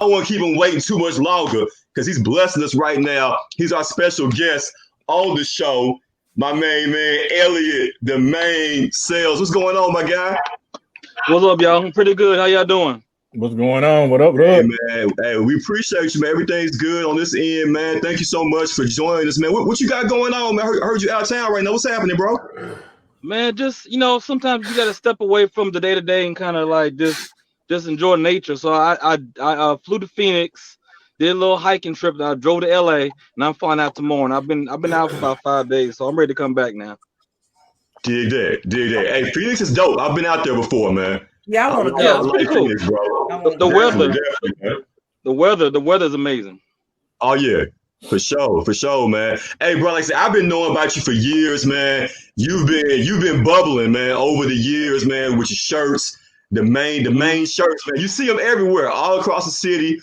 don't want to keep him waiting too much longer because he's blessing us right now. He's our special guest on the show. My main man, Elliott, the main Sayles. What's going on, my guy? What's up, y'all? I'm pretty good. How y'all doing? What's going on? What up, bro? Hey, man. Hey, we appreciate you, man. Everything's good on this end, man. Thank you so much for joining us, man. What you got going on, man? I heard you out of town right now. What's happening, bro? Man, just, sometimes you got to step away from the day-to-day and kind of like just enjoy nature. So I flew to Phoenix, did a little hiking trip. I drove to LA, and I'm flying out tomorrow. And I've been out for about 5 days, so I'm ready to come back now. Dig that. Hey, Phoenix is dope. I've been out there before, man. Yeah, I want to go. Yeah, it's pretty cool. Phoenix, bro. The weather is amazing. Oh yeah, for sure, man. Hey, bro, like I said, I've been knowing about you for years, man. You've been bubbling, man, over the years, man, with your shirts, the main shirts, man. You see them everywhere, all across the city,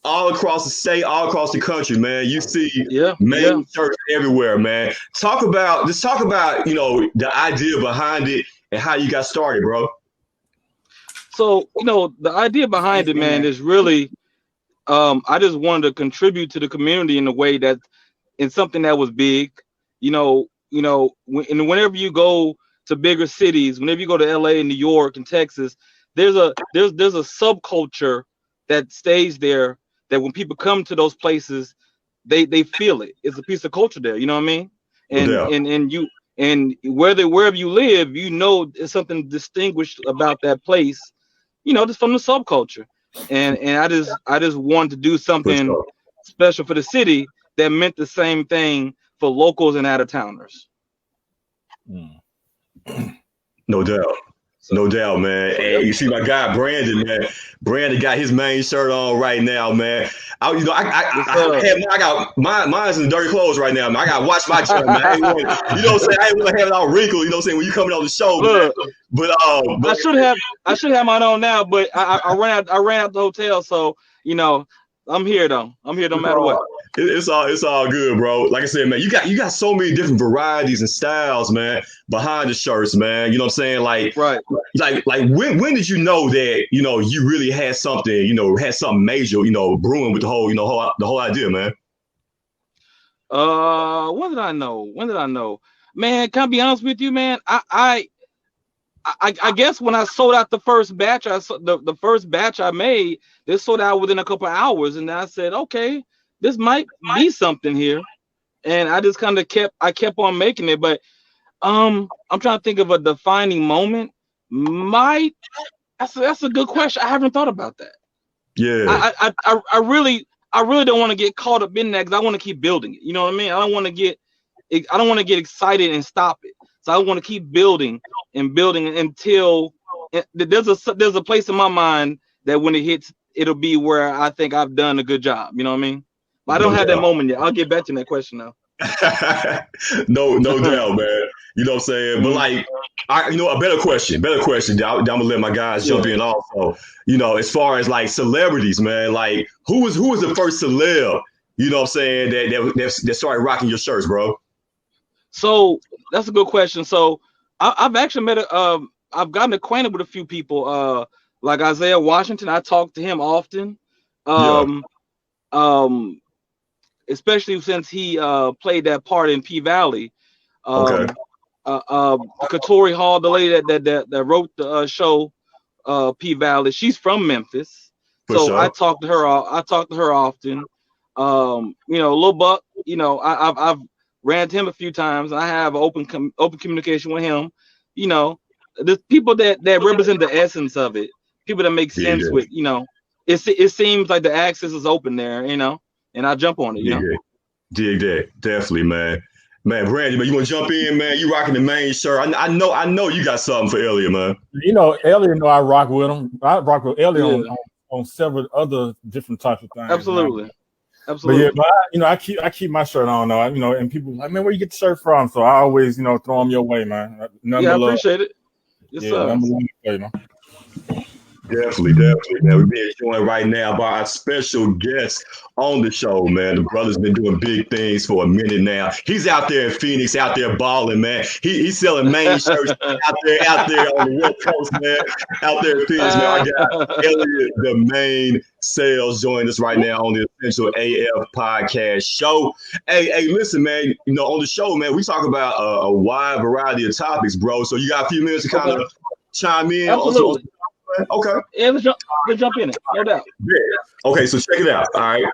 all across the state, all across the country, man. You see shirts everywhere, man. Just talk about, the idea behind it and how you got started, bro. So, the idea behind it, man, is really, I just wanted to contribute to the community in a way that, in something that was big, whenever you go to bigger cities, whenever you go to LA and New York and Texas, there's a subculture that stays there that when people come to those places, they feel it. It's a piece of culture there, you know what I mean? And wherever you live, there's something distinguished about that place, just from the subculture. And I just wanted to do something special for the city that meant the same thing for locals and out-of-towners. No doubt, man. Hey, you see my guy Brandon, man. Brandon got his main shirt on right now, man. I got mine's in dirty clothes right now, man. I gotta watch my shirt, man. I ain't want to have it all wrinkled, when you coming on the show. Look, but I should have mine on now, but I ran out the hotel, so I'm here though. I'm here no matter what. It's all good, bro. Like I said, man, you got so many different varieties and styles, man, behind the shirts, man. You know what I'm saying? Like, right. Like when did you know that, you really had something major, brewing with the whole idea, man? When did I know? Man, can I be honest with you, man? I guess when I sold out the first batch, the first batch I made, they sold out within a couple of hours, and I said, okay, this might be something here, and I just kind of kept on making it. But I'm trying to think of a defining moment. That's a good question. I haven't thought about that. Yeah, I really don't want to get caught up in that because I want to keep building it. You know what I mean? I don't want to get excited and stop it. So I want to keep building until there's a place in my mind that when it hits, it'll be where I think I've done a good job. You know what I mean? But I don't have that moment yet. I'll get back to that question now. no doubt, man. You know what I'm saying? But like, a better question. I'm gonna let my guys jump in also. As far as like celebrities, man, like who was the first celeb? You know what I'm saying? That started rocking your shirts, bro. So that's a good question. So I've actually I've gotten acquainted with a few people, like Isaiah Washington. I talk to him often, especially since he played that part in P Valley. Katori Hall, the lady that wrote the show P Valley, she's from Memphis, so I talk to her often. Lil Buck, I've ran to him a few times, and I have open communication with him. The people that represent the essence of it, people that make sense with, it seems like the access is open there, and I jump on it, Dig that, definitely, man. Man, Brandon, man, you want to jump in, man? You rocking the main shirt. I know you got something for Elliott, man. Elliott, I rock with him. I rock with Elliott on several other different types of things. Absolutely. But I keep my shirt on though. And people like, man, where you get the shirt from? So I always, throw them your way, man. I appreciate it. Yes, sir. Number one, man. Definitely, man. We're being joined right now by our special guest on the show, man. The brother's been doing big things for a minute now. He's out there in Phoenix, out there balling, man. He's selling main shirts out there on the West Coast, man. Out there in Phoenix, man. I got Elliott, the main Sayles, joining us right now on the Essential AF podcast show. Hey, listen, man. You know, on the show, man, we talk about a wide variety of topics, bro. So you got a few minutes to kind of chime in. Absolutely. Okay. Yeah, let's jump in it, no doubt. Yeah. Okay, so check it out. All right.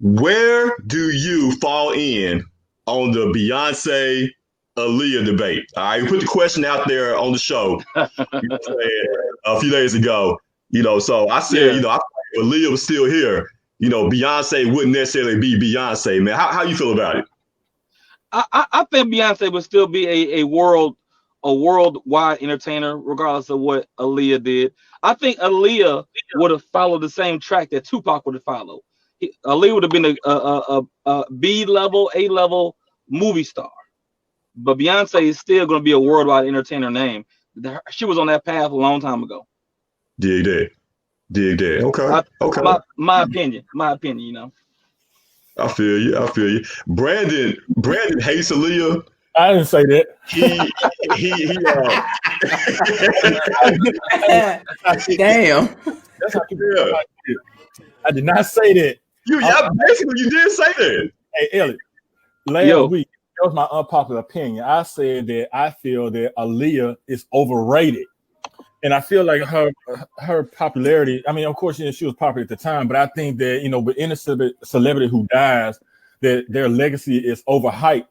Where do you fall in on the Beyonce Aaliyah debate? All right. We put the question out there on the show a few days ago. So I said, I if Aaliyah was still here, Beyonce wouldn't necessarily be Beyonce, man. How you feel about it? I think Beyonce would still be a worldwide entertainer, regardless of what Aaliyah did. I think Aaliyah would have followed the same track that Tupac would have followed. Aaliyah would have been a B level, A level movie star, but Beyonce is still going to be a worldwide entertainer name. She was on that path a long time ago. Dig that. Okay. My opinion. I feel you. Brandon hates Aaliyah. I didn't say that. Damn. That's how people I did not say that. Basically, you did say that. Hey, Elliott, last week, that was my unpopular opinion. I said that I feel that Aaliyah is overrated. And I feel like her popularity, I mean, of course, she was popular at the time, but I think that, with any celebrity who dies, that their legacy is overhyped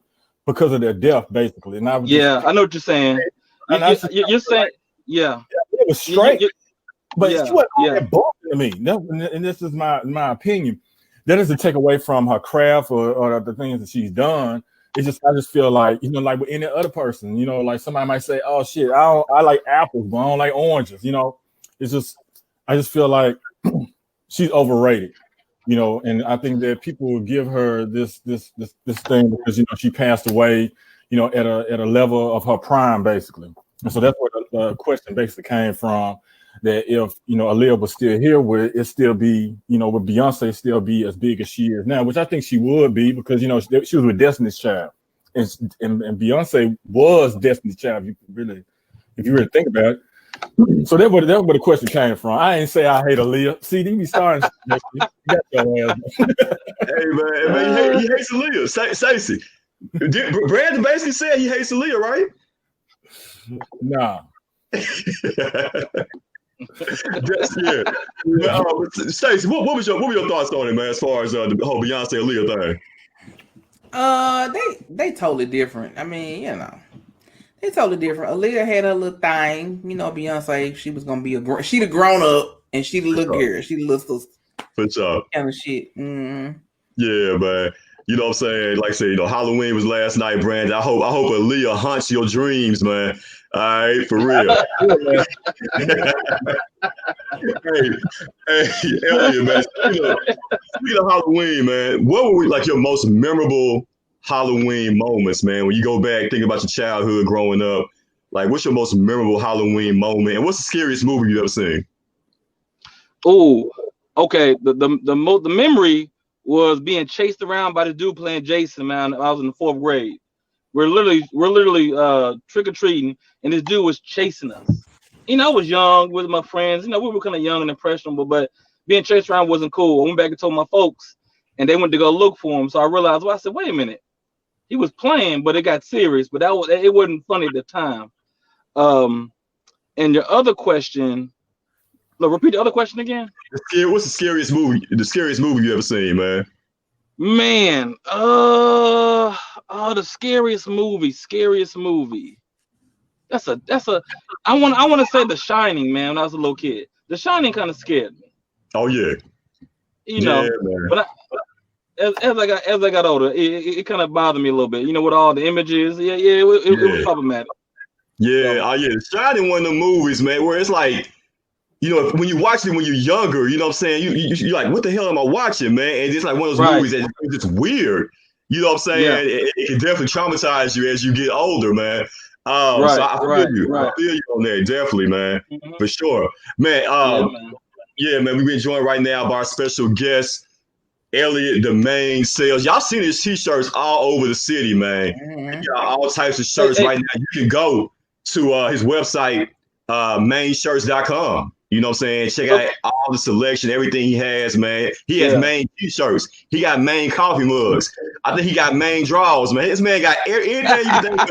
because of their death, basically. And I know what you're saying. You're saying, yeah. It was straight. But she wasn't that boring to me. And this is my opinion. That doesn't take away from her craft or the things that she's done. It's just, I just feel like, like with any other person, like somebody might say, oh shit, I like apples, but I don't like oranges. It's just, I just feel like she's overrated, and I think that people will give her this thing because, she passed away, at a level of her prime, basically. And so that's where the question basically came from, that if, Aaliyah was still here, would it still be, would Beyonce still be as big as she is now, which I think she would be because, she was with Destiny's Child. And Beyonce was Destiny's Child, if you really think about it. So that's where the question came from. I ain't say I hate Aaliyah. See, they be starting. Hey, man, he hates Aaliyah. Stacey. Brandon basically said he hates Aaliyah, right? Nah. That's Stacey, what were your thoughts on it, man? As far as the whole Beyonce Aaliyah thing. They totally different. I mean, they totally different. Aaliyah had her little thing. Beyonce, she was gonna be she'd have grown up and she'd look girl. She'd look for sure kind of shit. Mm-hmm. Yeah, man. You know what I'm saying? Like I said, Halloween was last night, Brandon. I hope Aaliyah haunts your dreams, man. All right, for real. hey, Elliott, man. Speaking of Halloween, man, what were your most memorable Halloween moments, man? When you go back, think about your childhood growing up, what's your most memorable Halloween moment, and what's the scariest movie you ever seen? Oh, okay. The memory was being chased around by the dude playing Jason, man. I was in the 4th grade. We're literally trick-or-treating, and this dude was chasing us. I was young with my friends. We were kind of young and impressionable, but being chased around wasn't cool. I went back and told my folks, and they went to go look for him. So I realized, I said, wait a minute. He was playing, but it got serious. But it wasn't funny at the time. And your other question, repeat the other question again. What's the scariest movie you ever seen, man? Man, the scariest movie. That's a. I want to say The Shining, man. When I was a little kid, The Shining kind of scared me. Oh yeah. Man. But as I got older, it kind of bothered me a little bit. With all the images, it was problematic. Yeah, The Shining, one of the movies, man, where it's like, when you watch it when you're younger, you know what I'm saying? You're like, what the hell am I watching, man? And it's like one of those movies that it's weird. You know what I'm saying? Yeah. It can definitely traumatize you as you get older, man. Oh, so I feel you. Right. I feel you on that, definitely, man, for sure, man. Yeah, man. We've been joined right now by our special guest, Elliott, the main sales. Y'all seen his t-shirts all over the city, man. He got all types of shirts right now. You can go to his website, mainshirts.com. You know what I'm saying? Check out all the selection, everything he has, man. He has main t-shirts. He got main coffee mugs. I think he got main drawers, man. This man got anything you think of.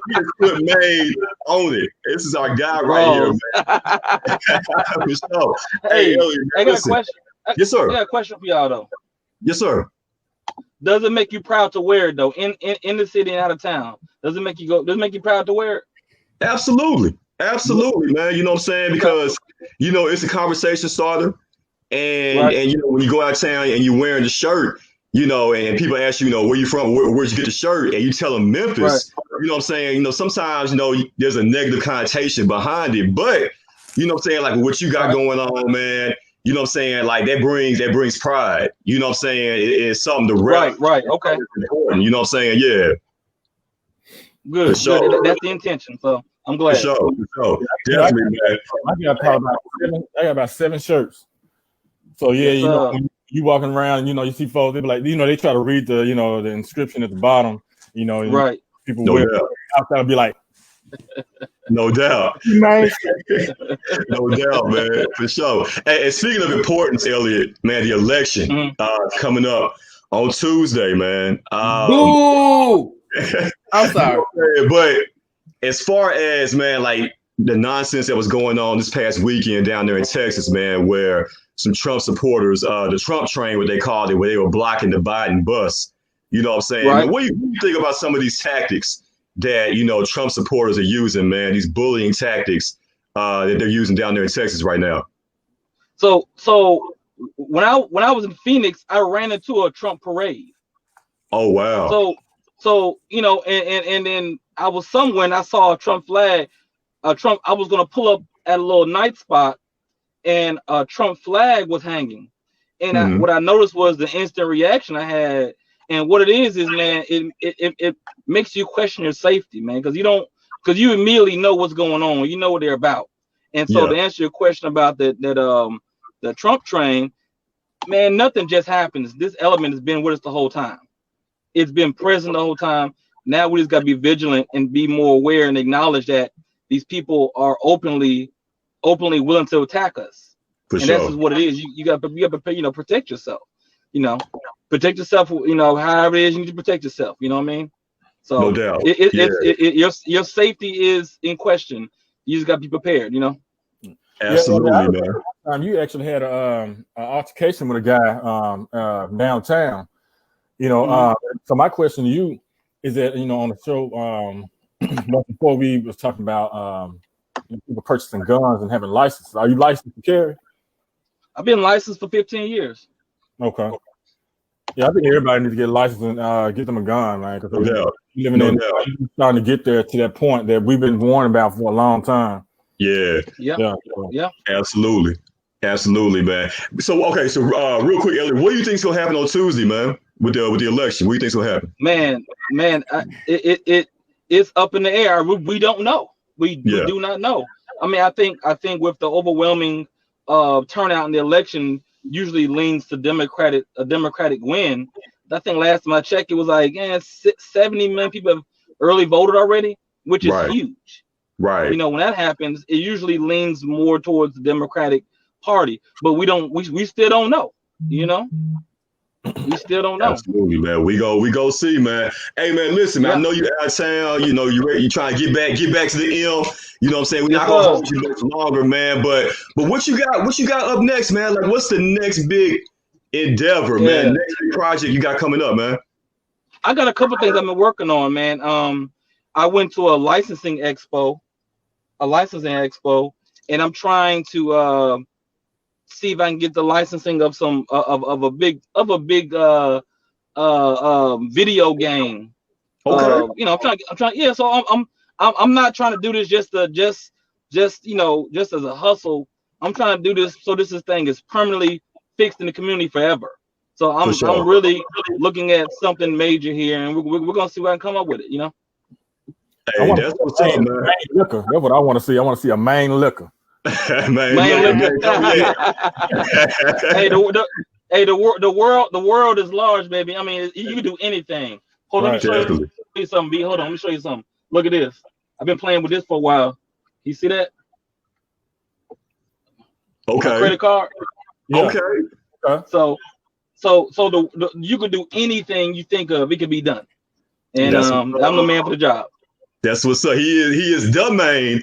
He just put main on it. This is our guy right here, man. For sure. Hey, Elliott, I got a question. Yes, sir. I got a question for y'all though. Yes, sir. Does it make you proud to wear it though? In the city and out of town? Does it make you proud to wear it? Absolutely, man. You know what I'm saying? Because it's a conversation starter, and when you go out of town and you're wearing the shirt, and people ask you, where you from, where'd you get the shirt, and you tell them Memphis. Right. You know what I'm saying? Sometimes there's a negative connotation behind it, but you know what I'm saying, like what you got going on, man. You know what I'm saying? Like that brings pride. You know what I'm saying? It's something to rep. Right. Okay. Important. You know what I'm saying? Yeah. Good. Sure. That's the intention. So I'm glad. For sure. Definitely, man. I got about 7 shirts. So yeah, when you walking around, you see folks, they be like, they try to read the, the inscription at the bottom, right. People outside be like, no doubt. No doubt, man. For sure. And speaking of importance, Elliott, man, the election coming up on Tuesday, man. Boo! I'm sorry. But as far as, man, like the nonsense that was going on this past weekend down there in Texas, man, where some Trump supporters, the Trump train, what they called it, where they were blocking the Biden bus. You know what I'm saying? Right. Man, what do you think about some of these tactics that Trump supporters are using, man? These bullying tactics that they're using down there in Texas right now. So when I was in Phoenix, I ran into a Trump parade. Oh wow. So and then I was somewhere and I saw a Trump flag. I was gonna pull up at a little night spot, and a Trump flag was hanging. And what I noticed was the instant reaction I had. And what it is, man, it makes you question your safety, man, because you immediately know what's going on, you know what they're about. And so to answer your question about the Trump train, man, nothing just happens. This element has been with us the whole time. It's been present the whole time. Now we just got to be vigilant and be more aware and acknowledge that these people are openly willing to attack us. That's just what it is. You got to protect yourself. Protect yourself, however it is you need to protect yourself. You know what I mean? So no doubt. Your safety is in question. You just got to be prepared, Absolutely, man. You actually had an altercation with a guy downtown. So my question to you is that, on the show, before we was talking about people purchasing guns and having licenses. Are you licensed to carry? I've been licensed for 15 years. Okay. Yeah, I think everybody needs to get licensed and get them a gun, man. Because starting to get there to that point that we've been warning about for a long time. Yeah. Absolutely, man. So real quick, Elliott, what do you think's gonna happen on Tuesday, man, with the election? What do you think's gonna happen? Man, it's up in the air. We don't know. We do not know. I mean, I think with the overwhelming turnout in the election usually leans to a Democratic win. I think last time I checked, it was like 70 million people have early voted already, which is huge. Right. When that happens, it usually leans more towards the Democratic Party, but we still don't know. We still don't know. Absolutely, man. We go see, man. Hey, man, listen, man, I know you're out of town. You ready? You trying to get back to the M. You know what I'm saying? We're not gonna hold you much longer, man. But what you got up next, man? Like, what's the next big endeavor, man? Next big project you got coming up, man? I got a couple things I've been working on, man. I went to a licensing expo, and I'm trying to see if I can get the licensing of some of a big video game. Okay. I'm trying. Yeah. So I'm not trying to do this just as a hustle. I'm trying to do this so this thing is permanently fixed in the community forever. So I'm really looking at something major here, and we're gonna see what I can come up with it. Hey, that's what's up, man. Main liquor. That's what I want to see. I want to see a main liquor. Man, hey, the world is large, baby. I mean, you can do anything. Hold on, let me show you something, B. Hold on, let me show you something. Look at this. I've been playing with this for a while. You see that? Okay. My credit card. Yeah. Okay. So you can do anything you think of. It can be done. And I'm the man for the job. That's what's up. He is the main.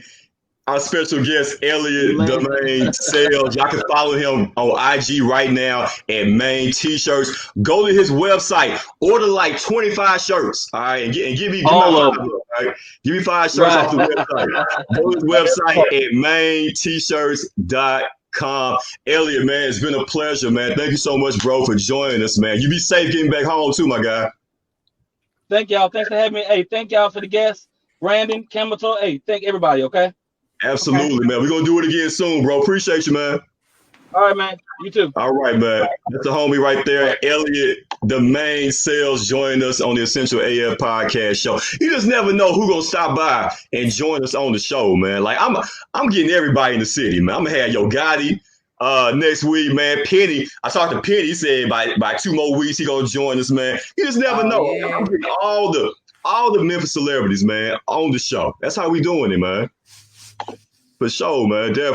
Our special guest, Elliott, the main Sayles. Y'all can follow him on IG right now at Main T-shirts. Go to his website, order like 25 shirts, all right, and give me all of them. Right? Give me 5 shirts off the website. Go to his website at maint-shirts.com. Elliott, man, it's been a pleasure, man. Thank you so much, bro, for joining us, man. You be safe getting back home too, my guy. Thank y'all. Thanks for having me. Hey, thank y'all for the guests. Brandon, Kamato. Hey, thank everybody, okay? Absolutely, man. We're going to do it again soon, bro. Appreciate you, man. All right, man. You too. All right, man. That's the homie right there, Elliott, the main Sayles, joined us on the Essential AF podcast show. You just never know who's going to stop by and join us on the show, man. Like, I'm getting everybody in the city, man. I'm going to have Yo Gotti next week, man. Penny, I talked to Penny. He said by 2 more weeks, he going to join us, man. You just never know. Yeah. I'm getting all the Memphis celebrities, man, on the show. That's how we doing it, man. For sure, man. Definitely.